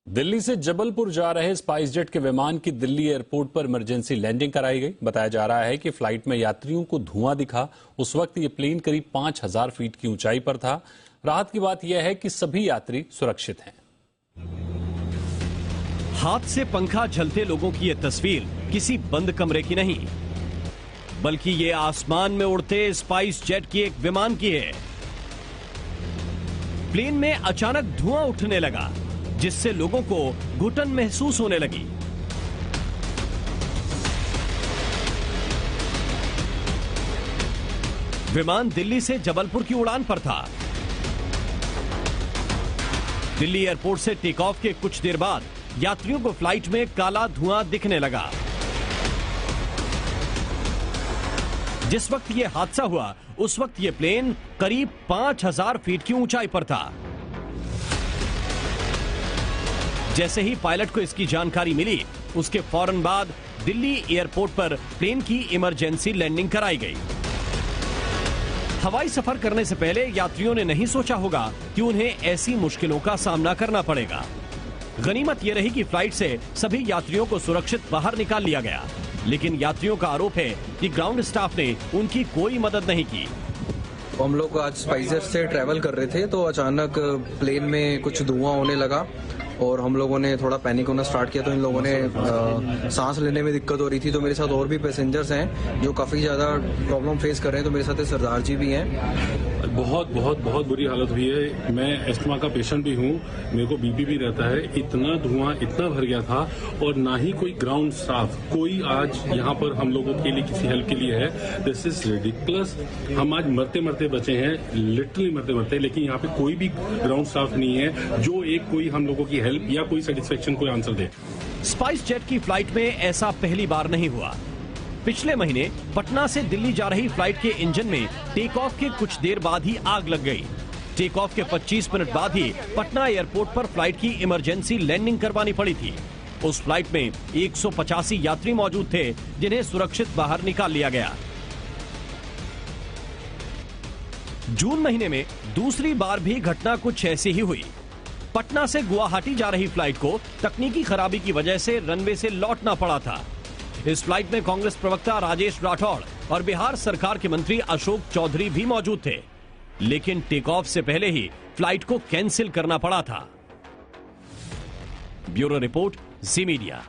दिल्ली से जबलपुर जा रहे स्पाइस जेट के विमान की दिल्ली एयरपोर्ट पर इमरजेंसी लैंडिंग कराई गई। बताया जा रहा है कि फ्लाइट में यात्रियों को धुआं दिखा। उस वक्त ये प्लेन करीब 5000 फीट की ऊंचाई पर था। राहत की बात यह है कि सभी यात्री सुरक्षित हैं। हाथ से पंखा झलते लोगों की यह तस्वीर किसी बंद कमरे की नहीं, बल्कि ये आसमान में उड़ते स्पाइस जेट की एक विमान की है। प्लेन में अचानक धुआं उठने लगा, जिससे लोगों को घुटन महसूस होने लगी। विमान दिल्ली से जबलपुर की उड़ान पर था। दिल्ली एयरपोर्ट से टेक ऑफ के कुछ देर बाद यात्रियों को फ्लाइट में काला धुआं दिखने लगा। जिस वक्त यह हादसा हुआ, उस वक्त यह प्लेन करीब 5000 फीट की ऊंचाई पर था। जैसे ही पायलट को इसकी जानकारी मिली, उसके फौरन बाद दिल्ली एयरपोर्ट पर प्लेन की इमरजेंसी लैंडिंग कराई गई। हवाई सफर करने से पहले यात्रियों ने नहीं सोचा होगा कि उन्हें ऐसी मुश्किलों का सामना करना पड़ेगा। गनीमत यह रही कि फ्लाइट से सभी यात्रियों को सुरक्षित बाहर निकाल लिया गया, लेकिन यात्रियों का आरोप है कि ग्राउंड स्टाफ ने उनकी कोई मदद नहीं की। हम लोग आज स्पाइस जेट से ट्रैवल कर रहे थे तो अचानक प्लेन में कुछ धुआं होने लगा और हम लोगों ने थोड़ा पैनिक होना स्टार्ट किया। तो इन लोगों ने सांस लेने में दिक्कत हो रही थी। तो मेरे साथ और भी पैसेंजर्स हैं जो काफ़ी ज़्यादा प्रॉब्लम फेस कर रहे हैं। तो मेरे साथ सरदार जी भी हैं। बहुत बहुत बहुत बुरी हालत हुई है। मैं एस्थमा का पेशेंट भी हूँ, मेरे को बीपी भी रहता है। इतना धुआं इतना भर गया था और ना ही कोई ग्राउंड स्टाफ कोई आज यहाँ पर हम लोगों के लिए किसी हेल्प के लिए है। This is ridiculous. हम आज मरते मरते बचे हैं, लिटरली मरते मरते, लेकिन यहाँ पे कोई भी ग्राउंड स्टाफ नहीं है जो एक कोई हम लोगों की हेल्प या कोई सेटिस्फेक्शन कोई आंसर दे। स्पाइस जेट की फ्लाइट में ऐसा पहली बार नहीं हुआ। पिछले महीने पटना से दिल्ली जा रही फ्लाइट के इंजन में टेक ऑफ के कुछ देर बाद ही आग लग गई। टेक ऑफ के 25 मिनट बाद ही पटना एयरपोर्ट पर फ्लाइट की इमरजेंसी लैंडिंग करवानी पड़ी थी। उस फ्लाइट में 185 यात्री मौजूद थे, जिन्हें सुरक्षित बाहर निकाल लिया गया। जून महीने में दूसरी बार भी घटना कुछ ऐसी ही हुई। पटना से गुवाहाटी जा रही फ्लाइट को तकनीकी खराबी की वजह से रनवे से लौटना पड़ा था। इस फ्लाइट में कांग्रेस प्रवक्ता राजेश राठौड़ और बिहार सरकार के मंत्री अशोक चौधरी भी मौजूद थे, लेकिन टेक ऑफ से पहले ही फ्लाइट को कैंसिल करना पड़ा था। ब्यूरो रिपोर्ट, जी मीडिया।